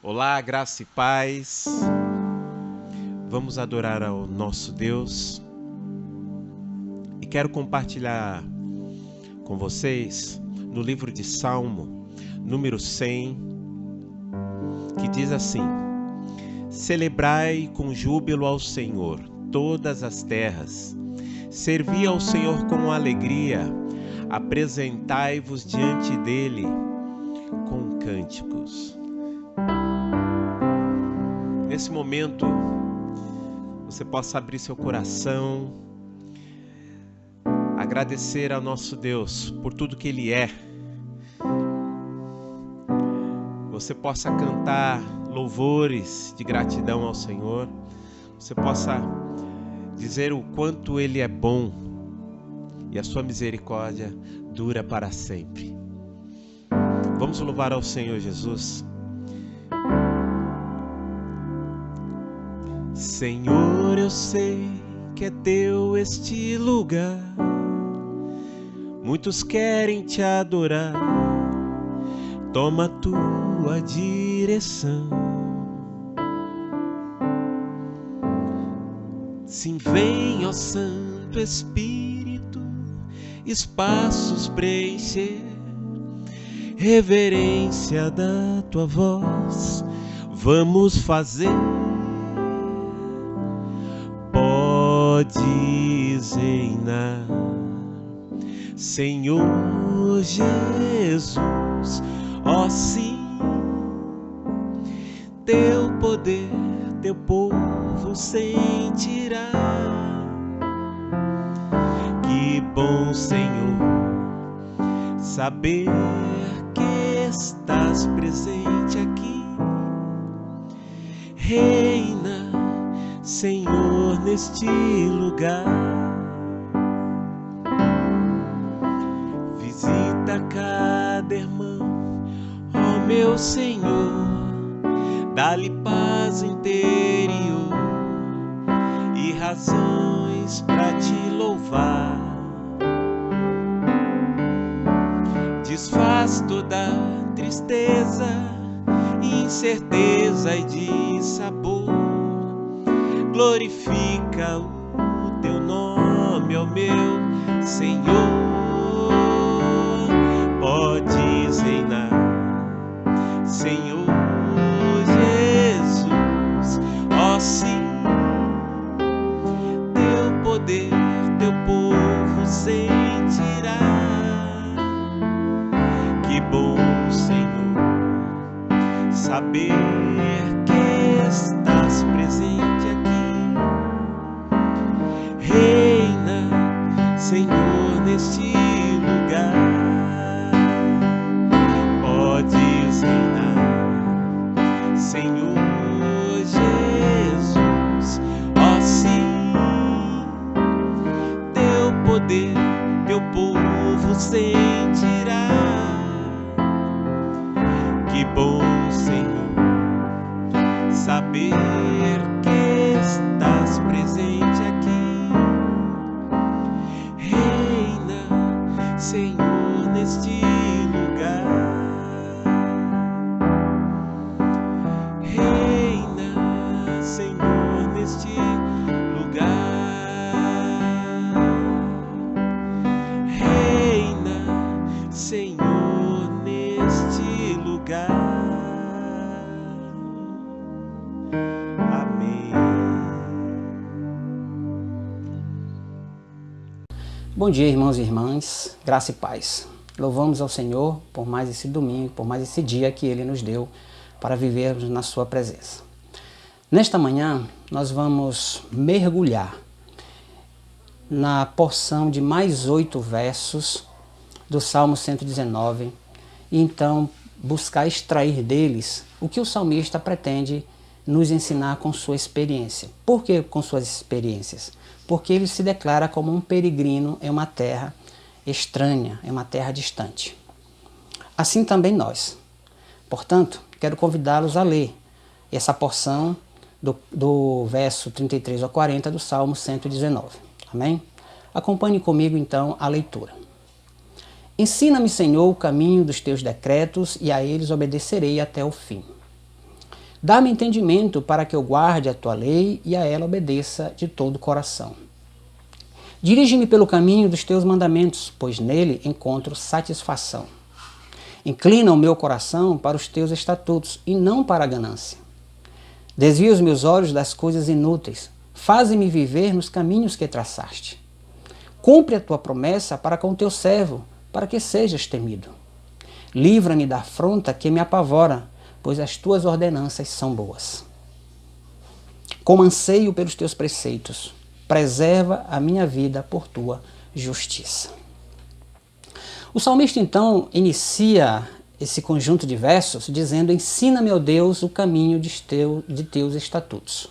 Olá, graça e paz. Vamos adorar ao nosso Deus. E quero compartilhar com vocês no livro de Salmo, número 100, que diz assim: Celebrai com júbilo ao Senhor todas as terras, servi ao Senhor com alegria, apresentai-vos diante dele com cânticos. Nesse momento, você possa abrir seu coração, agradecer ao nosso Deus por tudo que Ele é. Você possa cantar louvores de gratidão ao Senhor. Você possa dizer o quanto Ele é bom e a sua misericórdia dura para sempre. Vamos louvar ao Senhor Jesus. Senhor, eu sei que é teu este lugar. Muitos querem te adorar. Toma tua direção. Sim, vem, ó Santo Espírito, espaços preencher, reverência da tua voz, vamos fazer. Podes reinar, Senhor Jesus, ó sim, teu poder, teu povo sentirá. Que bom, Senhor, saber que estás presente aqui. Reina, Senhor, neste lugar. Visita cada irmão, ó meu Senhor, dá-lhe paz interior e razões para te louvar. Desfaz toda tristeza, incerteza e dissabor. Glorifica o teu nome, ó meu Senhor. Podes reinar, Senhor Jesus, ó sim, teu poder, teu povo sentirá. Que bom, Senhor, saber que estás presente aqui. Reina, Senhor, neste lugar. Podes reinar, Senhor Jesus, ó sim, teu poder, teu povo sentirá. Que bom, Senhor, saber que estás presente aqui. Reina, Senhor, neste lugar. Reina, Senhor, neste lugar. Reina, Senhor, neste lugar. Amém. Bom dia, irmãos e irmãs, graça e paz. Louvamos ao Senhor por mais esse domingo, por mais esse dia que Ele nos deu para vivermos na sua presença. Nesta manhã, nós vamos mergulhar na porção de mais 8 versos do Salmo 119 e então buscar extrair deles o que o salmista pretende nos ensinar com sua experiência. Por que com suas experiências? Porque ele se declara como um peregrino em uma terra estranha, em uma terra distante. Assim também nós. Portanto, quero convidá-los a ler essa porção do verso 33 ao 40 do Salmo 119. Amém? Acompanhe comigo então a leitura. Ensina-me, Senhor, o caminho dos teus decretos e a eles obedecerei até o fim. Dá-me entendimento para que eu guarde a tua lei e a ela obedeça de todo o coração. Dirige-me pelo caminho dos teus mandamentos, pois nele encontro satisfação. Inclina o meu coração para os teus estatutos e não para a ganância. Desvia os meus olhos das coisas inúteis. Faze-me viver nos caminhos que traçaste. Cumpre a tua promessa para com teu servo, para que sejas temido. Livra-me da afronta que me apavora, pois as tuas ordenanças são boas. Como anseio pelos teus preceitos, preserva a minha vida por tua justiça. O salmista então inicia esse conjunto de versos dizendo: ensina-me, ó Deus, o caminho de teus estatutos.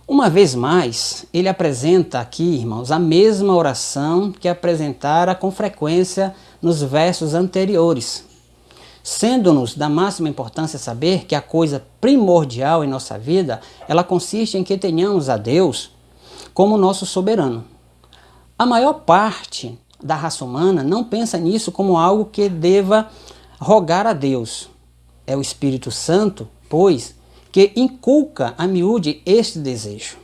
Uma vez mais, ele apresenta aqui, irmãos, a mesma oração que apresentara com frequência nos versos anteriores, sendo-nos da máxima importância saber que a coisa primordial em nossa vida, ela consiste em que tenhamos a Deus como nosso soberano. A maior parte da raça humana não pensa nisso como algo que deva rogar a Deus. É o Espírito Santo, pois, que inculca a miúde este desejo.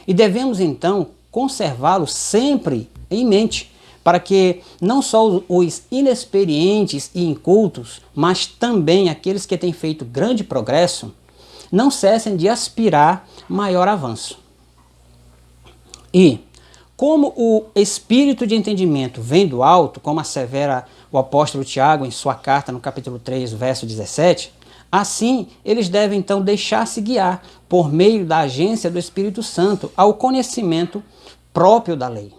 E devemos então conservá-lo sempre em mente, para que não só os inexperientes e incultos, mas também aqueles que têm feito grande progresso, não cessem de aspirar maior avanço. E, como o espírito de entendimento vem do alto, como assevera o apóstolo Tiago em sua carta no capítulo 3, verso 17, assim eles devem então deixar-se guiar por meio da agência do Espírito Santo ao conhecimento próprio da lei.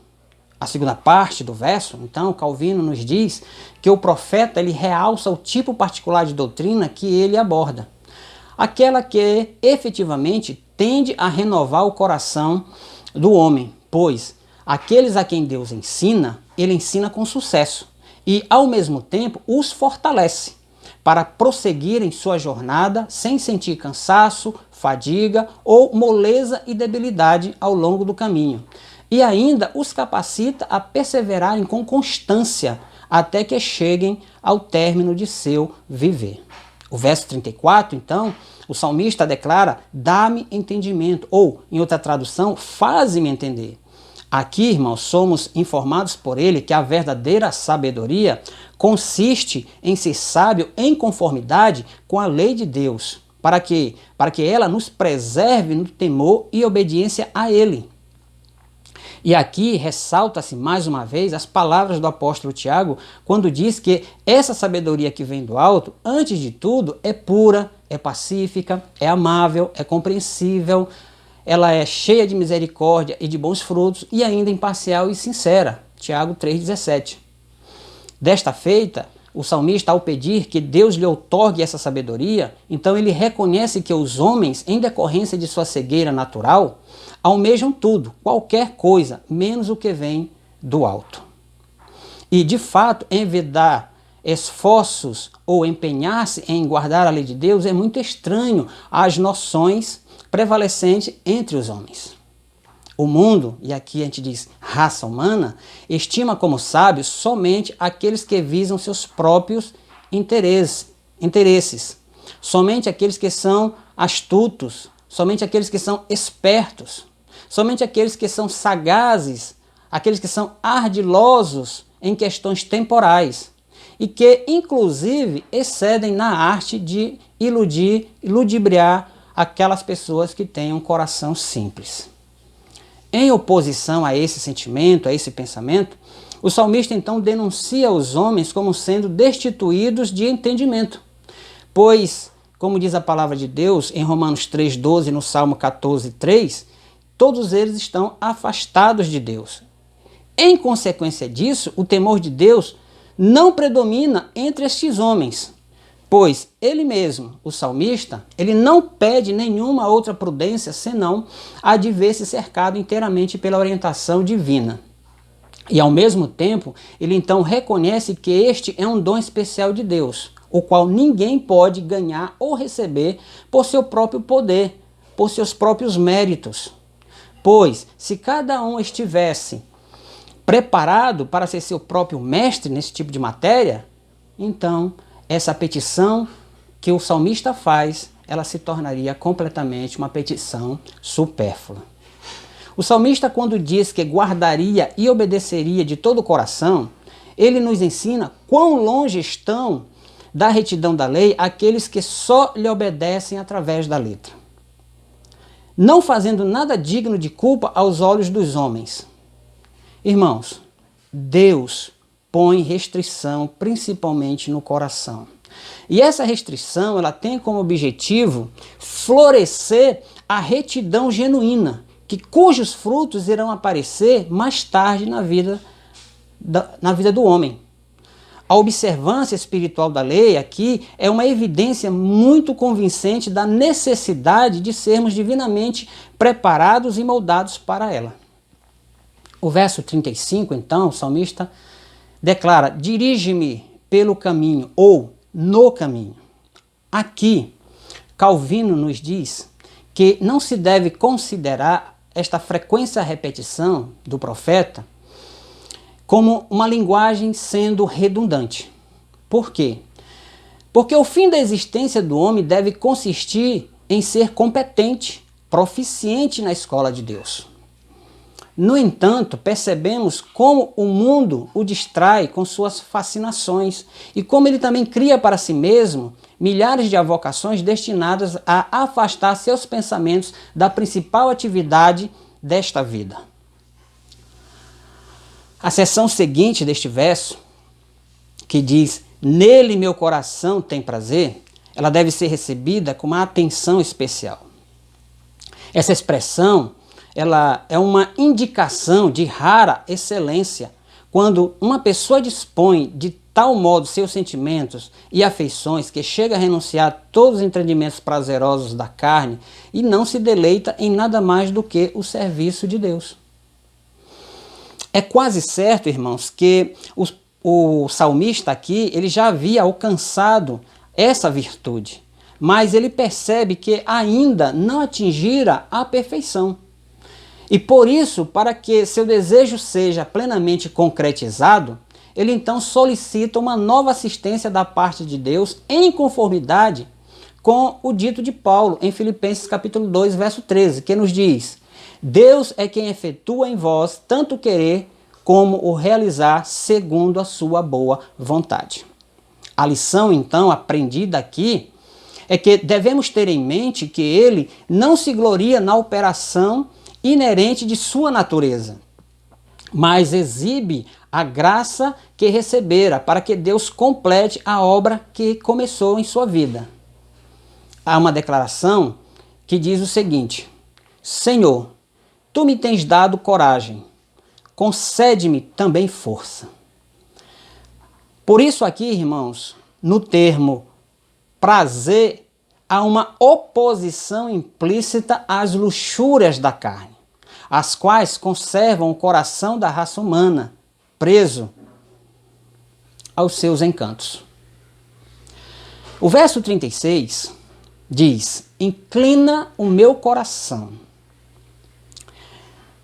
A segunda parte do verso, então, Calvino nos diz que o profeta ele realça o tipo particular de doutrina que ele aborda. Aquela que efetivamente tende a renovar o coração do homem, pois aqueles a quem Deus ensina, ele ensina com sucesso e, ao mesmo tempo, os fortalece para prosseguirem sua jornada sem sentir cansaço, fadiga ou moleza e debilidade ao longo do caminho. E ainda os capacita a perseverarem com constância até que cheguem ao término de seu viver. O verso 34, então, o salmista declara: dá-me entendimento, ou, em outra tradução, faze-me entender. Aqui, irmãos, somos informados por ele que a verdadeira sabedoria consiste em ser sábio em conformidade com a lei de Deus, para que ela nos preserve no temor e obediência a ele. E aqui ressalta-se mais uma vez as palavras do apóstolo Tiago, quando diz que essa sabedoria que vem do alto, antes de tudo, é pura, é pacífica, é amável, é compreensível, ela é cheia de misericórdia e de bons frutos e ainda imparcial e sincera. Tiago 3,17. Desta feita, o salmista, ao pedir que Deus lhe outorgue essa sabedoria, então ele reconhece que os homens, em decorrência de sua cegueira natural, almejam tudo, qualquer coisa, menos o que vem do alto. E, de fato, envidar esforços ou empenhar-se em guardar a lei de Deus é muito estranho às noções prevalecentes entre os homens. O mundo, e aqui a gente diz raça humana, estima como sábios somente aqueles que visam seus próprios interesses, somente aqueles que são astutos, somente aqueles que são espertos, somente aqueles que são sagazes, aqueles que são ardilosos em questões temporais e que, inclusive, excedem na arte de iludir e ludibriar aquelas pessoas que têm um coração simples. Em oposição a esse sentimento, a esse pensamento, o salmista então denuncia os homens como sendo destituídos de entendimento, pois, como diz a palavra de Deus em Romanos 3,12 e no Salmo 14,3, todos eles estão afastados de Deus. Em consequência disso, o temor de Deus não predomina entre estes homens, pois ele mesmo, o salmista, ele não pede nenhuma outra prudência senão a de ver-se cercado inteiramente pela orientação divina. E ao mesmo tempo, ele então reconhece que este é um dom especial de Deus, o qual ninguém pode ganhar ou receber por seu próprio poder, por seus próprios méritos. Pois, se cada um estivesse preparado para ser seu próprio mestre nesse tipo de matéria, então essa petição que o salmista faz, ela se tornaria completamente uma petição supérflua. O salmista, quando diz que guardaria e obedeceria de todo o coração, ele nos ensina quão longe estão da retidão da lei aqueles que só lhe obedecem através da letra, não fazendo nada digno de culpa aos olhos dos homens. Irmãos, Deus põe restrição principalmente no coração. E essa restrição, ela tem como objetivo florescer a retidão genuína, cujos frutos irão aparecer mais tarde na vida do homem. A observância espiritual da lei aqui é uma evidência muito convincente da necessidade de sermos divinamente preparados e moldados para ela. O verso 35, então, o salmista declara: dirige-me pelo caminho, ou no caminho. Aqui, Calvino nos diz que não se deve considerar esta frequência repetição do profeta como uma linguagem sendo redundante. Por quê? Porque o fim da existência do homem deve consistir em ser competente, proficiente na escola de Deus. No entanto, percebemos como o mundo o distrai com suas fascinações e como ele também cria para si mesmo milhares de avocações destinadas a afastar seus pensamentos da principal atividade desta vida. A seção seguinte deste verso, que diz: nele meu coração tem prazer, ela deve ser recebida com uma atenção especial. Essa expressão, ela é uma indicação de rara excelência quando uma pessoa dispõe de tal modo seus sentimentos e afeições que chega a renunciar a todos os entendimentos prazerosos da carne e não se deleita em nada mais do que o serviço de Deus. É quase certo, irmãos, que o salmista aqui ele já havia alcançado essa virtude, mas ele percebe que ainda não atingira a perfeição. E por isso, para que seu desejo seja plenamente concretizado, ele então solicita uma nova assistência da parte de Deus em conformidade com o dito de Paulo em Filipenses capítulo 2, verso 13, que nos diz: Deus é quem efetua em vós tanto o querer como o realizar segundo a sua boa vontade. A lição então aprendida aqui é que devemos ter em mente que ele não se gloria na operação inerente de sua natureza, mas exibe a graça que recebera para que Deus complete a obra que começou em sua vida. Há uma declaração que diz o seguinte: Senhor, tu me tens dado coragem, concede-me também força. Por isso aqui, irmãos, no termo prazer, há uma oposição implícita às luxúrias da carne, as quais conservam o coração da raça humana preso aos seus encantos. O verso 36 diz: inclina o meu coração.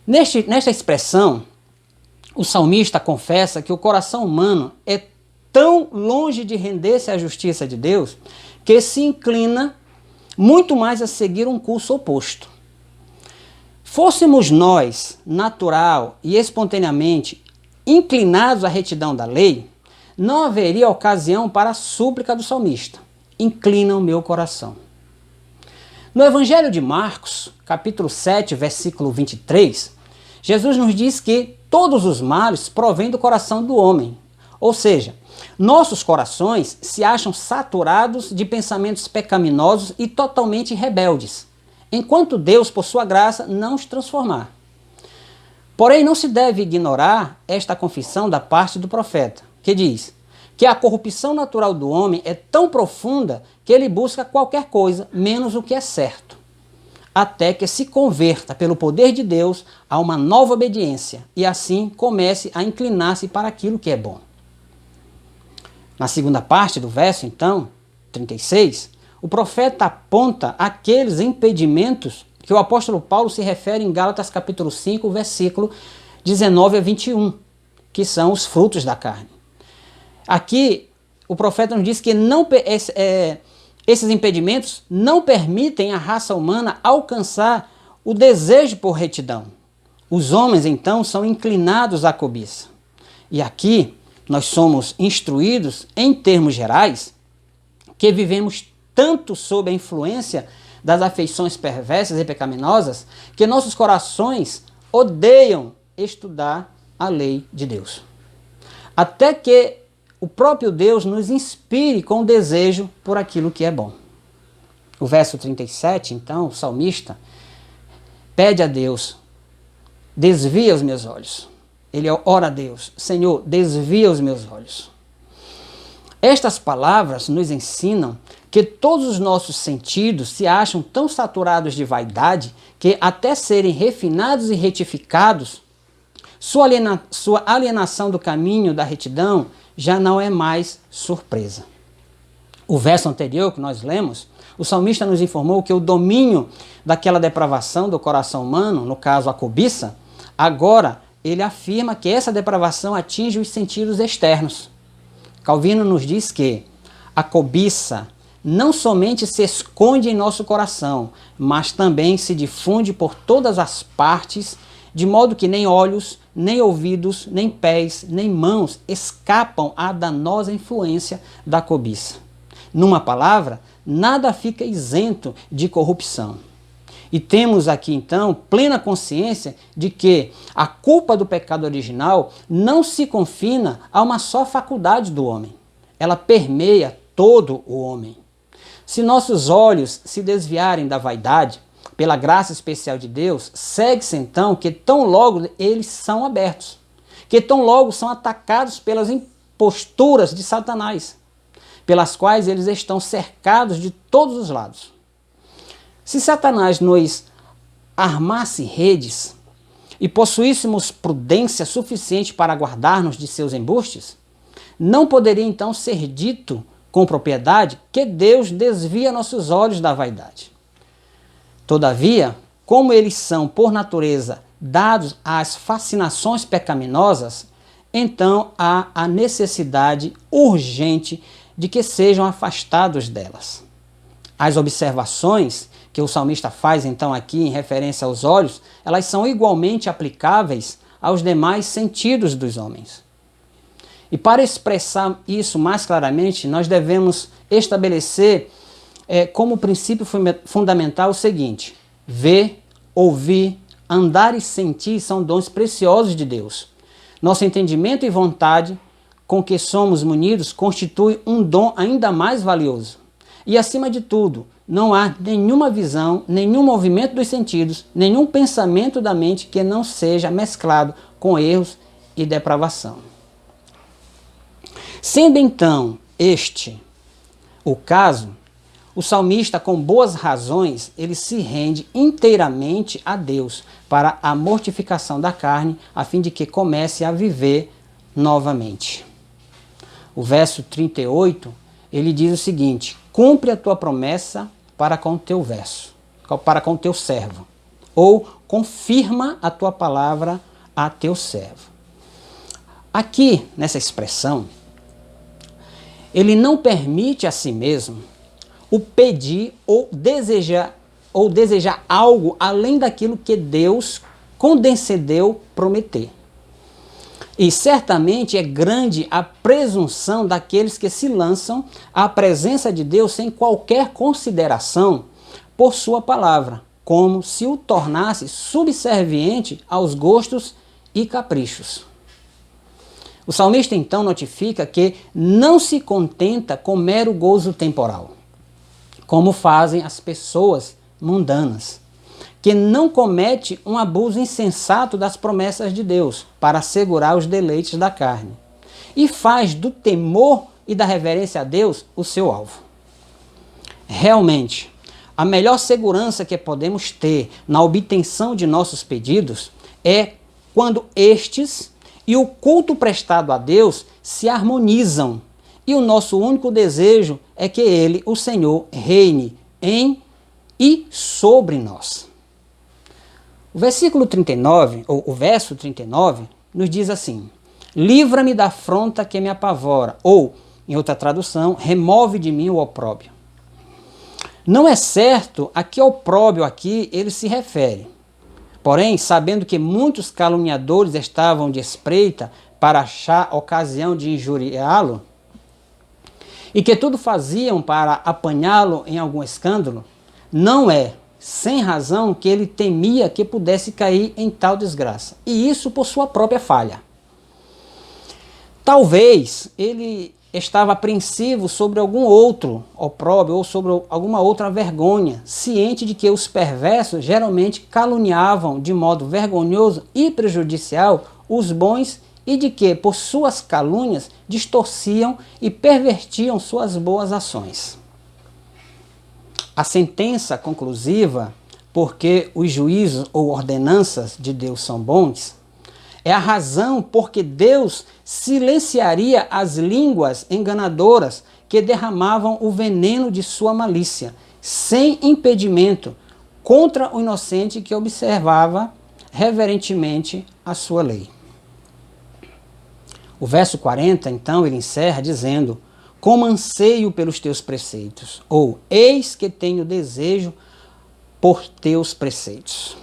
Nesta expressão, o salmista confessa que o coração humano é tão longe de render-se à justiça de Deus que se inclina muito mais a seguir um curso oposto. Fôssemos nós, natural e espontaneamente, inclinados à retidão da lei, não haveria ocasião para a súplica do salmista: inclina o meu coração. No Evangelho de Marcos, capítulo 7, versículo 23, Jesus nos diz que todos os males provêm do coração do homem, ou seja, nossos corações se acham saturados de pensamentos pecaminosos e totalmente rebeldes, enquanto Deus, por sua graça, não os transformar. Porém, não se deve ignorar esta confissão da parte do profeta, que diz que a corrupção natural do homem é tão profunda que ele busca qualquer coisa, menos o que é certo, até que se converta pelo poder de Deus a uma nova obediência e assim comece a inclinar-se para aquilo que é bom. Na segunda parte do verso, então, 36, o profeta aponta aqueles impedimentos que o apóstolo Paulo se refere em Gálatas capítulo 5, versículo 19 a 21, que são os frutos da carne. Aqui, o profeta nos diz que Esses impedimentos não permitem à raça humana alcançar o desejo por retidão. Os homens, então, são inclinados à cobiça. E aqui nós somos instruídos, em termos gerais, que vivemos tanto sob a influência das afeições perversas e pecaminosas que nossos corações odeiam estudar a lei de Deus. Até que o próprio Deus nos inspire com desejo por aquilo que é bom. O verso 37, então, o salmista pede a Deus: desvia os meus olhos. Ele ora a Deus: Senhor, desvia os meus olhos. Estas palavras nos ensinam que todos os nossos sentidos se acham tão saturados de vaidade que, até serem refinados e retificados, sua alienação do caminho da retidão já não é mais surpresa. O verso anterior que nós lemos, o salmista nos informou que o domínio daquela depravação do coração humano, no caso a cobiça, agora ele afirma que essa depravação atinge os sentidos externos. Calvino nos diz que a cobiça não somente se esconde em nosso coração, mas também se difunde por todas as partes, de modo que nem olhos, nem ouvidos, nem pés, nem mãos escapam à danosa influência da cobiça. Numa palavra, nada fica isento de corrupção. E temos aqui então plena consciência de que a culpa do pecado original não se confina a uma só faculdade do homem. Ela permeia todo o homem. Se nossos olhos se desviarem da vaidade, pela graça especial de Deus, segue-se então que tão logo eles são abertos, que tão logo são atacados pelas imposturas de Satanás, pelas quais eles estão cercados de todos os lados. Se Satanás nos armasse redes e possuíssemos prudência suficiente para guardar-nos de seus embustes, não poderia então ser dito com propriedade que Deus desvia nossos olhos da vaidade. Todavia, como eles são, por natureza, dados às fascinações pecaminosas, então há a necessidade urgente de que sejam afastados delas. As observações que o salmista faz então aqui em referência aos olhos, elas são igualmente aplicáveis aos demais sentidos dos homens. E para expressar isso mais claramente, nós devemos estabelecer como princípio fundamental o seguinte: ver, ouvir, andar e sentir são dons preciosos de Deus. Nosso entendimento e vontade com que somos munidos constitui um dom ainda mais valioso. E acima de tudo, não há nenhuma visão, nenhum movimento dos sentidos, nenhum pensamento da mente que não seja mesclado com erros e depravação. Sendo então este o caso, o salmista, com boas razões, ele se rende inteiramente a Deus para a mortificação da carne, a fim de que comece a viver novamente. O verso 38, ele diz o seguinte: cumpre a tua promessa para com o teu servo, ou confirma a tua palavra a teu servo. Aqui, nessa expressão, ele não permite a si mesmo o pedir ou desejar algo além daquilo que Deus condescendeu prometer. E certamente é grande a presunção daqueles que se lançam à presença de Deus sem qualquer consideração por sua palavra, como se o tornasse subserviente aos gostos e caprichos. O salmista então notifica que não se contenta com mero gozo temporal, como fazem as pessoas mundanas, que não comete um abuso insensato das promessas de Deus para assegurar os deleites da carne, e faz do temor e da reverência a Deus o seu alvo. Realmente, a melhor segurança que podemos ter na obtenção de nossos pedidos é quando estes e o culto prestado a Deus se harmonizam, e o nosso único desejo é que Ele, o Senhor, reine em e sobre nós. O versículo 39, ou o verso 39, nos diz assim: livra-me da afronta que me apavora, ou, em outra tradução, remove de mim o opróbrio. Não é certo a que opróbrio aqui ele se refere. Porém, sabendo que muitos caluniadores estavam de espreita para achar ocasião de injuriá-lo, e que tudo faziam para apanhá-lo em algum escândalo, não é sem razão que ele temia que pudesse cair em tal desgraça, e isso por sua própria falha. Talvez ele estava apreensivo sobre algum outro opróbrio ou sobre alguma outra vergonha, ciente de que os perversos geralmente caluniavam de modo vergonhoso e prejudicial os bons e de que, por suas calúnias, distorciam e pervertiam suas boas ações. A sentença conclusiva, porque os juízos ou ordenanças de Deus são bons, é a razão porque Deus silenciaria as línguas enganadoras que derramavam o veneno de sua malícia, sem impedimento, contra o inocente que observava reverentemente a sua lei. O verso 40, então, ele encerra dizendo: como anseio pelos teus preceitos, ou eis que tenho desejo por teus preceitos.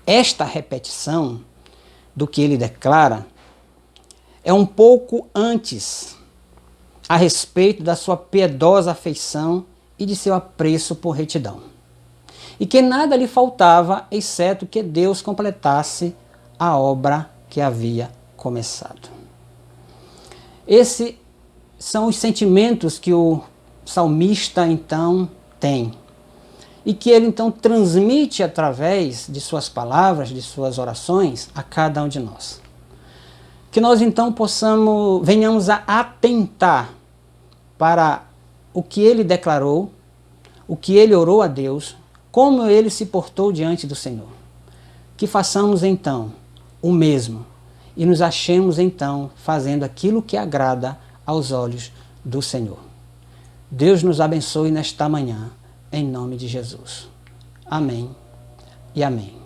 Esta repetição do que ele declara é um pouco antes a respeito da sua piedosa afeição e de seu apreço por retidão. E que nada lhe faltava, exceto que Deus completasse a obra que havia começado. Esses são os sentimentos que o salmista então tem e que ele então transmite através de suas palavras, de suas orações a cada um de nós. Que nós então venhamos a atentar para o que ele declarou, o que ele orou a Deus, como ele se portou diante do Senhor. Que façamos então o mesmo e nos achemos então fazendo aquilo que agrada aos olhos do Senhor. Deus nos abençoe nesta manhã, em nome de Jesus. Amém e amém.